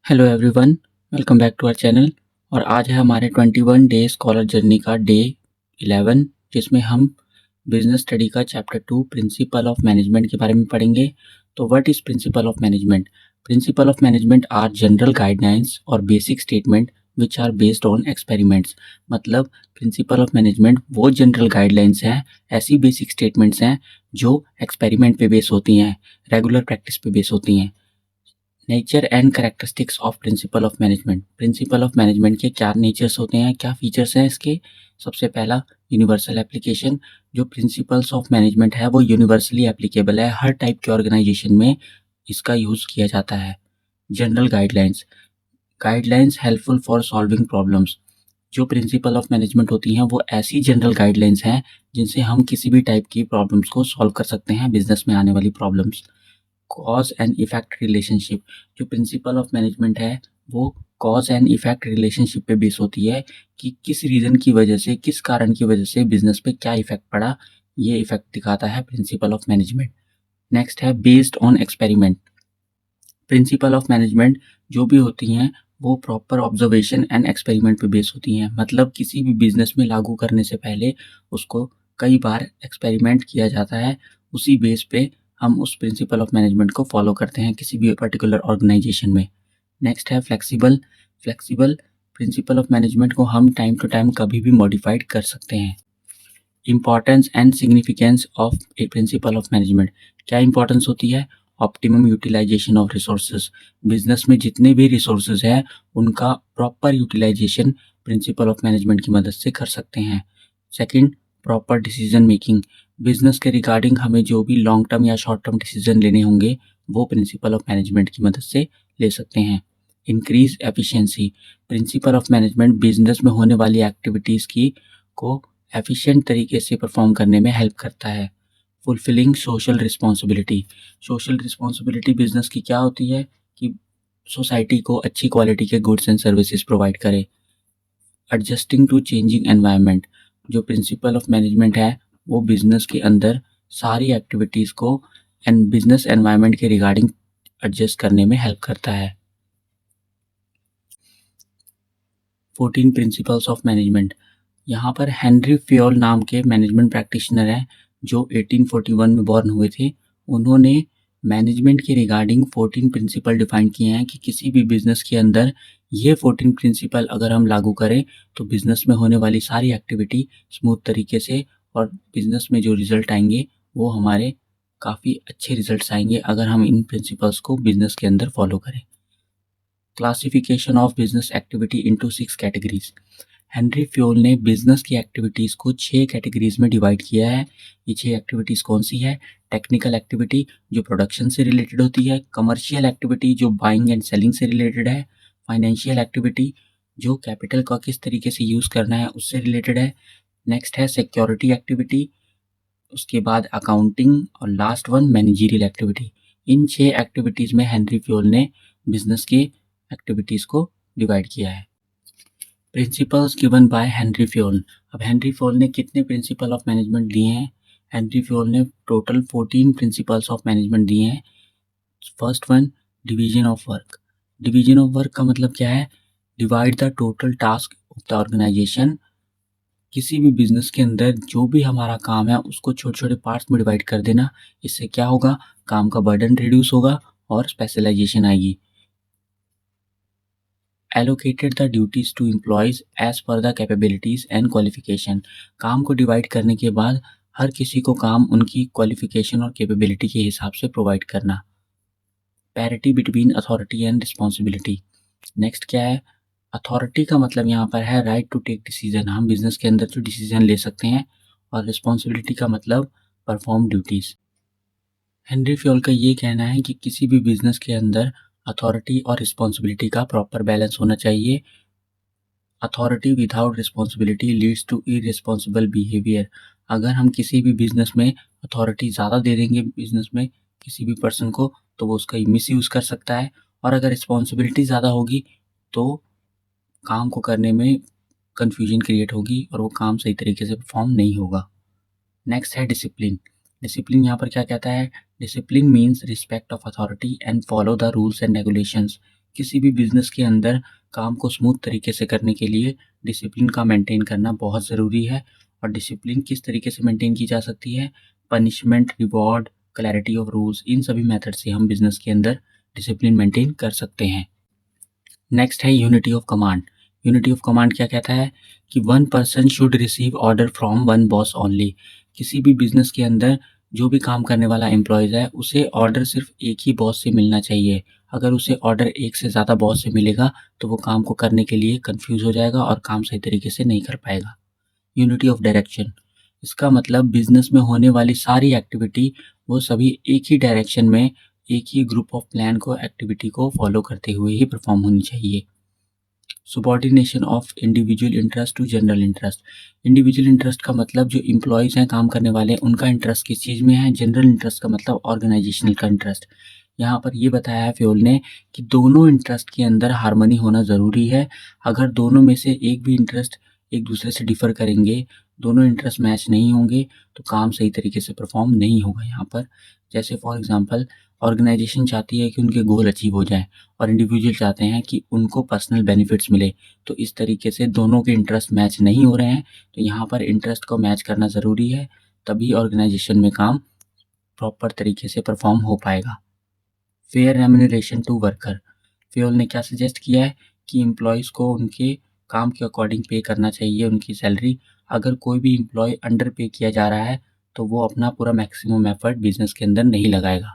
Hello everyone, welcome back to our channel. और आज है हमारे 21 डे स्कॉलर जर्नी का डे 11, जिसमें हम बिजनेस स्टडी का चैप्टर 2 प्रिंसिपल ऑफ मैनेजमेंट के बारे में पढ़ेंगे। तो what is principle of management? Principle of management are general guidelines और basic statement which are based on experiments. मतलब प्रिंसिपल ऑफ मैनेजमेंट वो जनरल गाइडलाइंस हैं, ऐसी बेसिक स्टेटमेंट्स हैं जो एक्सपेरिमेंट पे बेस होती हैं, रेगुलर प्रैक्टिस पे बेस होती हैं। Nature and characteristics of principal of management. Principle of management के क्या नेचर्स होते हैं, क्या फीचर्स हैं इसके? सबसे पहला, यूनिवर्सल एप्लीकेशन। जो प्रिंसिपल्स ऑफ मैनेजमेंट है वो यूनिवर्सली एप्लीकेबल है, हर टाइप के ऑर्गेनाइजेशन में इसका यूज़ किया जाता है। General guidelines. Guidelines helpful for solving problems. जो प्रिंसिपल ऑफ मैनेजमेंट होती हैं वो ऐसी जनरल गाइडलाइंस हैं जिनसे हम किसी भी टाइप की प्रॉब्लम्स को सॉल्व कर सकते हैं, बिजनेस में आने वाली problems. Cause and effect relationship. जो प्रिंसिपल ऑफ मैनेजमेंट है वो कॉज एंड इफेक्ट रिलेशनशिप पे बेस होती है कि किस रीज़न की वजह से, किस कारण की वजह से बिजनेस पे क्या इफेक्ट पड़ा, ये इफेक्ट दिखाता है प्रिंसिपल ऑफ मैनेजमेंट। नेक्स्ट है based on experiment. Principal of management जो भी होती हैं वो प्रॉपर ऑब्जर्वेशन एंड एक्सपेरिमेंट पे बेस होती हैं। मतलब किसी भी बिजनेस में लागू करने से पहले उसको कई बार एक्सपेरिमेंट किया जाता है, उसी बेस पे हम उस प्रिंसिपल ऑफ मैनेजमेंट को फॉलो करते हैं किसी भी पर्टिकुलर ऑर्गेनाइजेशन में। नेक्स्ट है flexible. Flexible principal of management को हम टाइम टू टाइम कभी भी मॉडिफाइड कर सकते हैं। Importance and significance of a principle of management. क्या इंपॉर्टेंस होती है? Optimum utilization of resources. Business में जितने भी रिसोर्सेज हैं उनका proper utilization principle of management की मदद से कर सकते हैं। Second, proper decision making. Business के रिगार्डिंग हमें जो भी लॉन्ग टर्म या शॉर्ट टर्म डिसीजन लेने होंगे वो प्रिंसिपल ऑफ मैनेजमेंट की मदद से ले सकते हैं। Increase efficiency. Principal of management business में होने वाली एक्टिविटीज़ की को एफिशिएंट तरीके से परफॉर्म करने में हेल्प करता है। Fulfilling social responsibility. Social responsibility business की क्या होती है कि सोसाइटी को अच्छी क्वालिटी के गुड्स एंड सर्विसेज प्रोवाइड करे। Adjusting to changing environment. जो प्रिंसिपल ऑफ मैनेजमेंट है वो बिजनेस के अंदर सारी एक्टिविटीज़ को एंड बिजनेस एनवायरनमेंट के रिगार्डिंग एडजस्ट करने में हेल्प करता है। 14 प्रिंसिपल्स ऑफ मैनेजमेंट। यहाँ पर हेनरी फ्योल नाम के मैनेजमेंट प्रैक्टिशनर हैं जो 1841 में बॉर्न हुए थे। उन्होंने मैनेजमेंट के रिगार्डिंग 14 प्रिंसिपल डिफाइन किए हैं कि किसी भी बिजनेस के अंदर ये 14 प्रिंसिपल अगर हम लागू करें तो बिजनेस में होने वाली सारी एक्टिविटी स्मूथ तरीके से और बिजनेस में जो रिजल्ट आएंगे वो हमारे काफ़ी अच्छे रिजल्ट्स आएंगे अगर हम इन प्रिंसिपल्स को बिजनेस के अंदर फॉलो करें। Classification of business activity into 6 categories. Henry Fayol ने बिजनेस की एक्टिविटीज़ को 6 कैटेगरीज में डिवाइड किया है। ये 6 एक्टिविटीज़ कौन सी है? टेक्निकल एक्टिविटी जो प्रोडक्शन से रिलेटेड होती है, कमर्शियल एक्टिविटी जो बाइंग एंड सेलिंग से रिलेटेड है, फाइनेंशियल एक्टिविटी जो कैपिटल का किस तरीके से यूज़ करना है उससे रिलेटेड है, नेक्स्ट है सिक्योरिटी एक्टिविटी, उसके बाद अकाउंटिंग और लास्ट वन मैनेजरियल एक्टिविटी। इन 6 एक्टिविटीज़ में हेनरी फ्योल ने बिजनेस की एक्टिविटीज़ को डिवाइड किया है। Principles given by Henri Fayol. अब हेनरी फ्योल ने कितने प्रिंसिपल ऑफ मैनेजमेंट दिए हैं? हेनरी फ्योल ने टोटल 14 प्रिंसिपल्स ऑफ मैनेजमेंट दिए हैं। First one, division of work. Division of work का मतलब क्या है? Divide the total task of the organization. किसी भी बिजनेस के अंदर जो भी हमारा काम है उसको छोटे छोटे पार्ट्स में डिवाइड कर देना। इससे क्या होगा? काम का बर्डन रिड्यूस होगा और स्पेशलाइजेशन आएगी। Allocated the duties to employees as per the capabilities and qualification। काम को डिवाइड करने के बाद हर किसी को काम उनकी क्वालिफिकेशन और कैपेबिलिटी के हिसाब से प्रोवाइड करना। Parity between authority and responsibility. Next क्या है? अथॉरिटी का मतलब यहाँ पर है राइट टू टेक डिसीजन, हम बिजनेस के अंदर जो डिसीजन ले सकते हैं, और रिस्पॉन्सिबिलिटी का मतलब परफॉर्म ड्यूटीज़। हेनरी फ्योल का ये कहना है कि किसी भी बिजनेस के अंदर अथॉरिटी और रिस्पॉन्सिबिलिटी का प्रॉपर बैलेंस होना चाहिए। Authority without responsibility leads to irresponsible behaviour. अगर हम किसी भी बिजनेस में अथॉरिटी ज़्यादा दे देंगे बिजनेस में किसी भी पर्सन को तो वो उसका मिस यूज़ कर सकता है, और अगर रिस्पॉन्सिबिलिटी ज़्यादा होगी तो काम को करने में कन्फ्यूजन क्रिएट होगी और वो काम सही तरीके से परफॉर्म नहीं होगा। नेक्स्ट है डिसिप्लिन। डिसिप्लिन यहाँ पर क्या कहता है? Discipline means respect of authority and follow the rules and regulations. किसी भी बिजनेस के अंदर काम को स्मूथ तरीके से करने के लिए डिसिप्लिन का मेंटेन करना बहुत ज़रूरी है। और डिसिप्लिन किस तरीके से मेंटेन की जा सकती है? Punishment, reward, clarity of rules, इन सभी मेथड से हम बिजनेस के अंदर डिसिप्लिन मेंटेन कर सकते हैं। नेक्स्ट है unity of command. Unity of command क्या कहता है कि one person should receive order from one boss only. किसी भी बिजनेस के अंदर जो भी काम करने वाला एम्प्लॉयज़ है उसे ऑर्डर सिर्फ एक ही बॉस से मिलना चाहिए। अगर उसे ऑर्डर एक से ज़्यादा बॉस से मिलेगा तो वो काम को करने के लिए कंफ्यूज हो जाएगा और काम सही तरीके से नहीं कर पाएगा। यूनिटी ऑफ डायरेक्शन, इसका मतलब बिजनेस में होने वाली सारी एक्टिविटी वो सभी एक ही डायरेक्शन में, एक ही ग्रुप ऑफ प्लान को, एक्टिविटी को फॉलो करते हुए ही परफॉर्म होनी चाहिए। Subordination of individual interest to general interest. Individual interest का मतलब जो इम्प्लॉयज़ हैं, काम करने वाले, उनका इंटरेस्ट किस चीज़ में है। जनरल इंटरेस्ट का मतलब ऑर्गेनाइजेशनल का इंटरेस्ट। यहाँ पर ये बताया है फ्योल ने कि दोनों इंटरेस्ट के अंदर हार्मनी होना ज़रूरी है। अगर दोनों में से एक भी इंटरेस्ट एक दूसरे से डिफ़र करेंगे, दोनों इंटरेस्ट मैच नहीं होंगे तो काम सही तरीके से परफॉर्म नहीं होगा यहाँ पर। जैसे फॉर एग्ज़ाम्पल, ऑर्गेनाइजेशन चाहती है कि उनके गोल अचीव हो जाएँ और इंडिविजुअल चाहते हैं कि उनको पर्सनल बेनिफिट्स मिले। तो इस तरीके से दोनों के इंटरेस्ट मैच नहीं हो रहे हैं, तो यहाँ पर इंटरेस्ट को मैच करना ज़रूरी है, तभी ऑर्गेनाइजेशन में काम प्रॉपर तरीके से परफॉर्म हो पाएगा। Fair remuneration to worker. Fayol ने क्या सजेस्ट किया है कि एम्प्लॉयज़ को उनके काम के अकॉर्डिंग पे करना चाहिए उनकी सैलरी। अगर कोई भी एम्प्लॉय अंडर पे किया जा रहा है तो वो अपना पूरा मैक्सिमम एफर्ट बिजनेस के अंदर नहीं लगाएगा।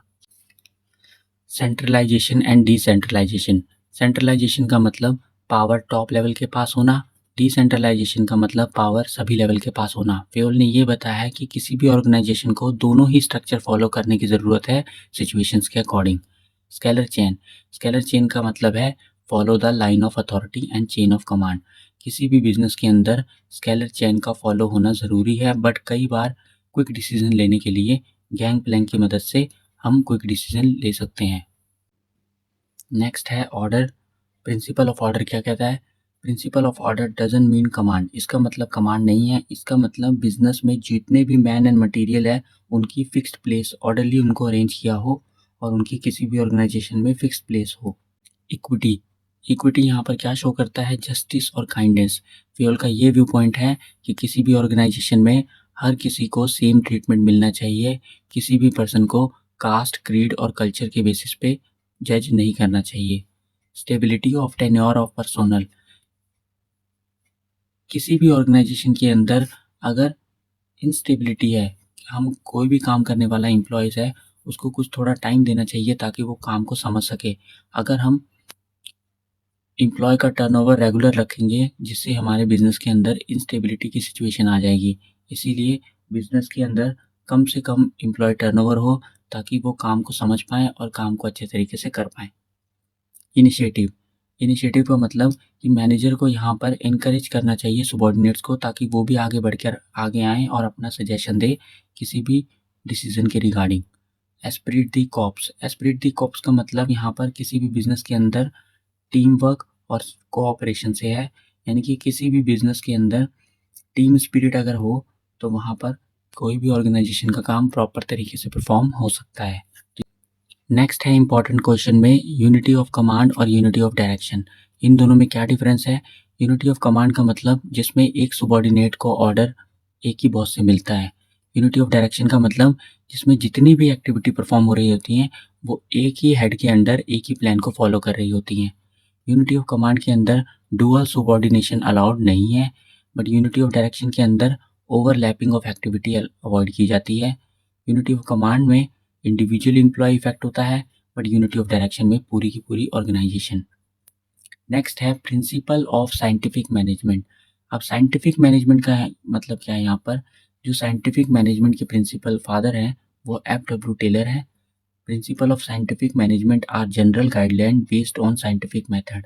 Centralization and decentralization. सेंट्रलाइजेशन का मतलब पावर टॉप लेवल के पास होना, डिसेंट्रलाइजेशन का मतलब पावर सभी लेवल के पास होना। फ्योल ने ये बताया है कि किसी भी ऑर्गेनाइजेशन को दोनों ही स्ट्रक्चर फॉलो करने की ज़रूरत है सिचुएशंस के according. Scalar chain. Scalar chain का मतलब है follow the line of authority and chain of command. किसी भी बिजनेस के अंदर स्केलर चेन का फॉलो होना ज़रूरी है, बट कई बार क्विक डिसीजन लेने के लिए गैंग प्लैंक की मदद से हम क्विक डिसीजन ले सकते हैं। नेक्स्ट है ऑर्डर। प्रिंसिपल ऑफ ऑर्डर क्या कहता है? Principle of order doesn't mean command. इसका मतलब कमांड नहीं है, इसका मतलब बिजनेस में जितने भी मैन एंड मटेरियल है उनकी फिक्स्ड प्लेस, ऑर्डरली उनको अरेंज किया हो और उनकी किसी भी ऑर्गेनाइजेशन में फिक्स्ड प्लेस हो। इक्विटी। इक्विटी यहाँ पर क्या शो करता है? जस्टिस और काइंडनेस। फ्योल का ये व्यू पॉइंट है कि किसी भी ऑर्गेनाइजेशन में हर किसी को सेम ट्रीटमेंट मिलना चाहिए। किसी भी पर्सन को कास्ट, क्रीड और कल्चर के बेसिस पे जज नहीं करना चाहिए। Stability of tenure of personnel. किसी भी ऑर्गेनाइजेशन के अंदर अगर इंस्टेबिलिटी है, हम कोई भी काम करने वाला एम्प्लॉयज़ है उसको कुछ थोड़ा टाइम देना चाहिए ताकि वो काम को समझ सके। अगर हम एम्प्लॉय का टर्नओवर रेगुलर रखेंगे जिससे हमारे बिजनेस के अंदर इंस्टेबिलिटी की सिचुएशन आ जाएगी। इसीलिए बिजनेस के अंदर कम से कम एम्प्लॉय टर्नओवर हो ताकि वो काम को समझ पाएँ और काम को अच्छे तरीके से कर पाएँ। इनिशिएटिव। इनिशिएटिव का मतलब कि मैनेजर को यहाँ पर एनकरेज करना चाहिए सबॉर्डिनेट्स को ताकि वो भी आगे बढ़कर आगे आएँ और अपना सजेशन दे किसी भी डिसीजन के रिगार्डिंग। एस्पिरिट दी कॉर्प्स। एस्पिरिट दी कॉर्प्स का मतलब यहाँ पर किसी भी बिजनेस के अंदर टीम वर्क और कोऑपरेशन से है, यानी कि किसी भी बिजनेस के अंदर टीम स्पिरिट अगर हो तो वहाँ पर कोई भी ऑर्गेनाइजेशन का काम प्रॉपर तरीके से परफॉर्म हो सकता है। नेक्स्ट है इंपॉर्टेंट क्वेश्चन में यूनिटी ऑफ कमांड और यूनिटी ऑफ डायरेक्शन। इन दोनों में क्या डिफरेंस है? यूनिटी ऑफ कमांड का मतलब जिसमें एक सबॉर्डिनेट को ऑर्डर एक ही बॉस से मिलता है। यूनिटी ऑफ डायरेक्शन का मतलब जिसमें जितनी भी एक्टिविटी परफॉर्म हो रही होती हैं वो एक ही हेड के अंडर एक ही प्लान को फॉलो कर रही होती हैं। यूनिटी ऑफ कमांड के अंदर डुअल सबॉर्डिनेशन अलाउड नहीं है, बट यूनिटी ऑफ डायरेक्शन के अंदर ओवरलैपिंग ऑफ एक्टिविटी अवॉइड की जाती है। यूनिटी ऑफ कमांड में इंडिविजुअल एम्प्लॉय इफेक्ट होता है, बट यूनिटी ऑफ डायरेक्शन में पूरी की पूरी ऑर्गेनाइजेशन। नेक्स्ट है प्रिंसिपल ऑफ साइंटिफिक मैनेजमेंट। अब साइंटिफिक मैनेजमेंट का मतलब क्या है? यहाँ पर जो साइंटिफिक मैनेजमेंट के प्रिंसिपल फादर हैं वो F.W. टेलर हैं। Principle of scientific management are general guideline based on scientific method.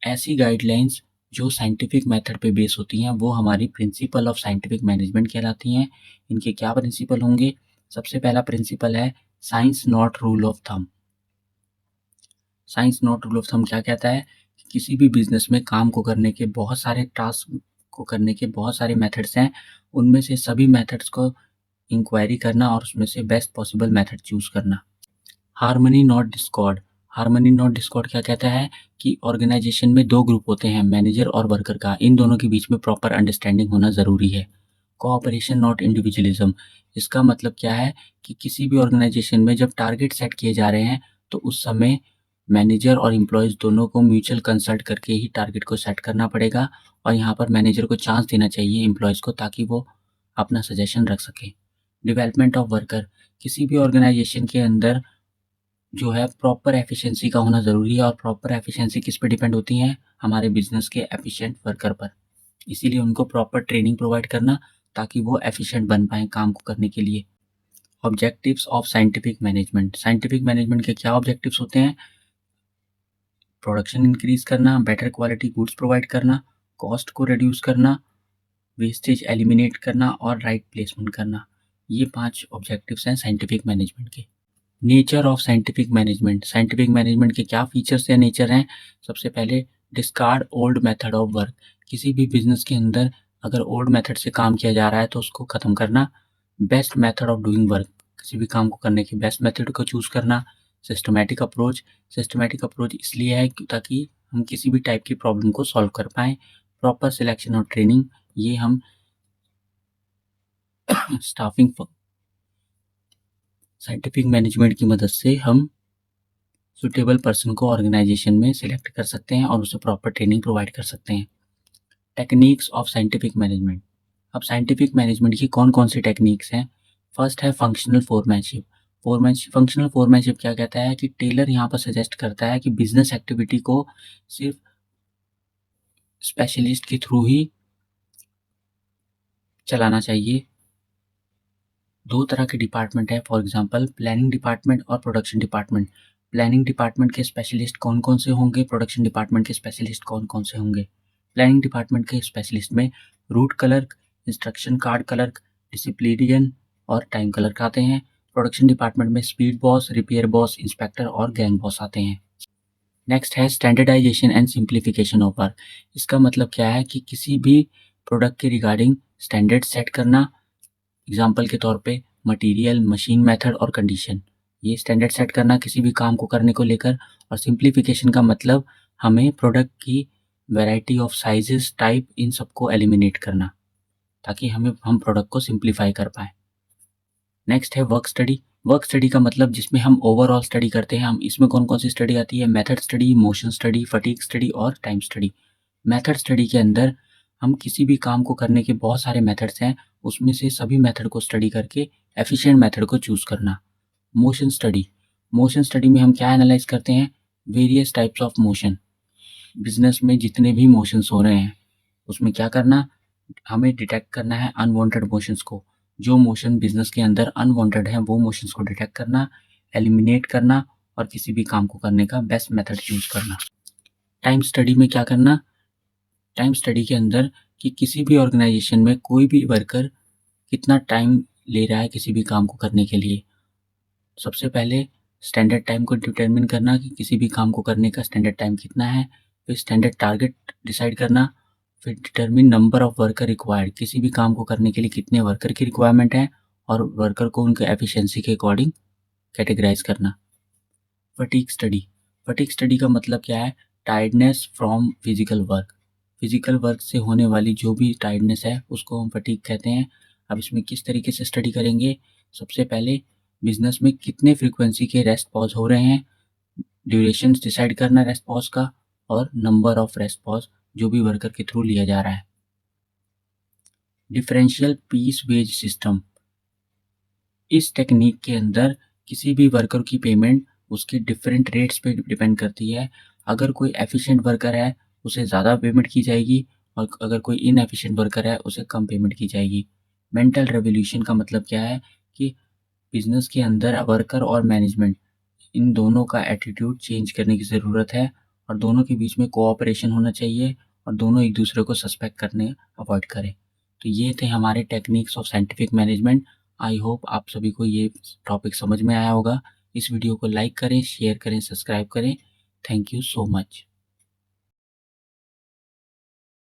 ऐसी गाइडलाइंस जो साइंटिफिक मेथड पे बेस होती हैं वो हमारी प्रिंसिपल ऑफ साइंटिफिक मैनेजमेंट कहलाती हैं। इनके क्या प्रिंसिपल होंगे? सबसे पहला प्रिंसिपल है science not rule of thumb. Science not rule of thumb क्या कहता है कि किसी भी बिजनेस में काम को करने के बहुत सारे टास्क को करने के बहुत सारे मेथड्स हैं, उनमें से सभी मेथड्स को इंक्वायरी करना और उसमें से बेस्ट पॉसिबल मेथड चूज करना। Harmony not Discord. Harmony not Discord क्या कहता है कि ऑर्गेनाइजेशन में दो ग्रुप होते हैं, मैनेजर और वर्कर का, इन दोनों के बीच में प्रॉपर अंडरस्टैंडिंग होना ज़रूरी है। कोऑपरेशन नॉट इंडिविजुअलिज्म, इसका मतलब क्या है कि किसी भी ऑर्गेनाइजेशन में जब टारगेट सेट किए जा रहे हैं तो उस समय मैनेजर और एम्प्लॉयज़ दोनों को म्यूचुअल कंसल्ट करके ही टारगेट को सेट करना पड़ेगा, और यहाँ पर मैनेजर को चांस देना चाहिए एम्प्लॉयज़ को, ताकि वो अपना सजेशन रख सकें। डेवलपमेंट ऑफ वर्कर, किसी भी ऑर्गेनाइजेशन के अंदर जो है प्रॉपर एफिशिएंसी का होना ज़रूरी है, और प्रॉपर एफिशिएंसी किस पे डिपेंड होती है, हमारे बिजनेस के एफिशिएंट वर्कर पर। इसीलिए उनको प्रॉपर ट्रेनिंग प्रोवाइड करना ताकि वो एफिशिएंट बन पाएँ काम को करने के लिए। Objectives of scientific management, scientific management के क्या ऑब्जेक्टिव्स होते हैं? प्रोडक्शन इंक्रीज करना, बेटर क्वालिटी गुड्स प्रोवाइड करना, कॉस्ट को रिड्यूस करना, वेस्टेज एलिमिनेट करना और राइट प्लेसमेंट करना। ये 5 ऑब्जेक्टिव्स हैं साइंटिफिक मैनेजमेंट के। Nature of scientific management, scientific management के क्या फीचर्स या नेचर हैं? सबसे पहले discard old method of work, किसी भी बिजनेस के अंदर अगर ओल्ड मेथड से काम किया जा रहा है तो उसको ख़त्म करना। Best method of doing work, किसी भी काम को करने के बेस्ट मेथड को चूज़ करना। सिस्टमैटिक अप्रोच, सिस्टमैटिक अप्रोच इसलिए है ताकि हम किसी भी टाइप की प्रॉब्लम को सॉल्व कर पाएँ। प्रॉपर सिलेक्शन और ट्रेनिंग, ये हम स्टाफिंग साइंटिफिक मैनेजमेंट की मदद से हम सुटेबल पर्सन को ऑर्गेनाइजेशन में सिलेक्ट कर सकते हैं और उसे प्रॉपर ट्रेनिंग प्रोवाइड कर सकते हैं। टेक्निक्स ऑफ साइंटिफिक मैनेजमेंट, अब साइंटिफिक मैनेजमेंट की कौन कौन सी टेक्निक्स हैं? फर्स्ट है फंक्शनल फोरमैनशिप। फंक्शनल फोरमैनशिप क्या कहता है कि टेलर यहाँ पर सजेस्ट करता है कि बिजनेस एक्टिविटी को सिर्फ स्पेशलिस्ट के थ्रू ही चलाना चाहिए। दो तरह के डिपार्टमेंट है, फॉर एग्जांपल प्लानिंग डिपार्टमेंट और प्रोडक्शन डिपार्टमेंट। प्लानिंग डिपार्टमेंट के स्पेशलिस्ट कौन कौन से होंगे, प्रोडक्शन डिपार्टमेंट के स्पेशलिस्ट कौन कौन से होंगे? प्लानिंग डिपार्टमेंट के स्पेशलिस्ट में route clerk, instruction card clerk, disciplinarian और टाइम क्लर्क आते हैं। प्रोडक्शन डिपार्टमेंट में speed boss, repair boss, inspector और गैंग बॉस आते हैं। नेक्स्ट है standardization and simplification of work. इसका मतलब क्या है कि किसी भी प्रोडक्ट के रिगार्डिंग स्टैंडर्ड सेट करना, एग्जाम्पल के तौर पे मटेरियल, मशीन मेथड और कंडीशन, ये स्टैंडर्ड सेट करना किसी भी काम को करने को लेकर। और सिंप्लीफिकेशन का मतलब हमें प्रोडक्ट की वैरायटी ऑफ साइजेस, टाइप, इन सबको एलिमिनेट करना ताकि हम प्रोडक्ट को सिंप्लीफाई कर पाएँ। नेक्स्ट है वर्क स्टडी। वर्क स्टडी का मतलब जिसमें हम ओवरऑल स्टडी करते हैं। हम इसमें कौन कौन सी स्टडी आती है? Method study, motion study, fatigue study और टाइम स्टडी। मेथड स्टडी के अंदर हम किसी भी काम को करने के बहुत सारे मेथड्स हैं, उसमें से सभी मेथड को स्टडी करके एफिशिएंट मेथड को चूज़ करना। मोशन स्टडी, मोशन स्टडी में हम क्या एनालाइज करते हैं? Various types of motion. Business में जितने भी मोशंस हो रहे हैं उसमें क्या करना, हमें डिटेक्ट करना है अनवांटेड मोशंस को। जो मोशन बिजनेस के अंदर अनवांटेड है वो मोशंस को डिटेक्ट करना, एलिमिनेट करना और किसी भी काम को करने का बेस्ट मेथड चूज करना। टाइम स्टडी में क्या करना? टाइम स्टडी के अंदर कि किसी भी ऑर्गेनाइजेशन में कोई भी वर्कर कितना टाइम ले रहा है किसी भी काम को करने के लिए। सबसे पहले स्टैंडर्ड टाइम को डिटरमिन करना कि किसी भी काम को करने का स्टैंडर्ड टाइम कितना है। फिर स्टैंडर्ड टारगेट डिसाइड करना। फिर determine number of worker required, किसी भी काम को करने के लिए कितने वर्कर की रिक्वायरमेंट है और वर्कर को उनके एफिशिएंसी के अकॉर्डिंग कैटेगराइज करना। फटीग स्टडी, फटीग स्टडी का मतलब क्या है? Tiredness from physical work. Physical work से होने वाली जो भी टायर्डनेस है उसको हम फटीग कहते हैं। अब इसमें किस तरीके से स्टडी करेंगे? सबसे पहले बिजनेस में कितने फ्रीक्वेंसी के रेस्ट पॉज हो रहे हैं, ड्यूरेशन डिसाइड करना रेस्ट पॉज का, और नंबर ऑफ रेस्ट पॉज जो भी वर्कर के थ्रू लिया जा रहा है। डिफरेंशियल पीस वेज सिस्टम, इस टेक्निक के अंदर किसी भी वर्कर की पेमेंट उसके डिफरेंट रेट्स पे डिपेंड करती है। अगर कोई एफिशिएंट वर्कर है उसे ज़्यादा पेमेंट की जाएगी और अगर कोई इनएफिशिएंट वर्कर है उसे कम पेमेंट की जाएगी। मेंटल रेवोल्यूशन का मतलब क्या है कि बिजनेस के अंदर वर्कर और मैनेजमेंट इन दोनों का एटीट्यूड चेंज करने की ज़रूरत है और दोनों के बीच में कोऑपरेशन होना चाहिए और दोनों एक दूसरे को सस्पेक्ट करने अवॉइड करें। तो ये थे हमारे techniques of scientific management. I hope आप सभी को ये टॉपिक समझ में आया होगा। इस वीडियो को लाइक करें, शेयर करें, सब्सक्राइब करें। Thank you so much.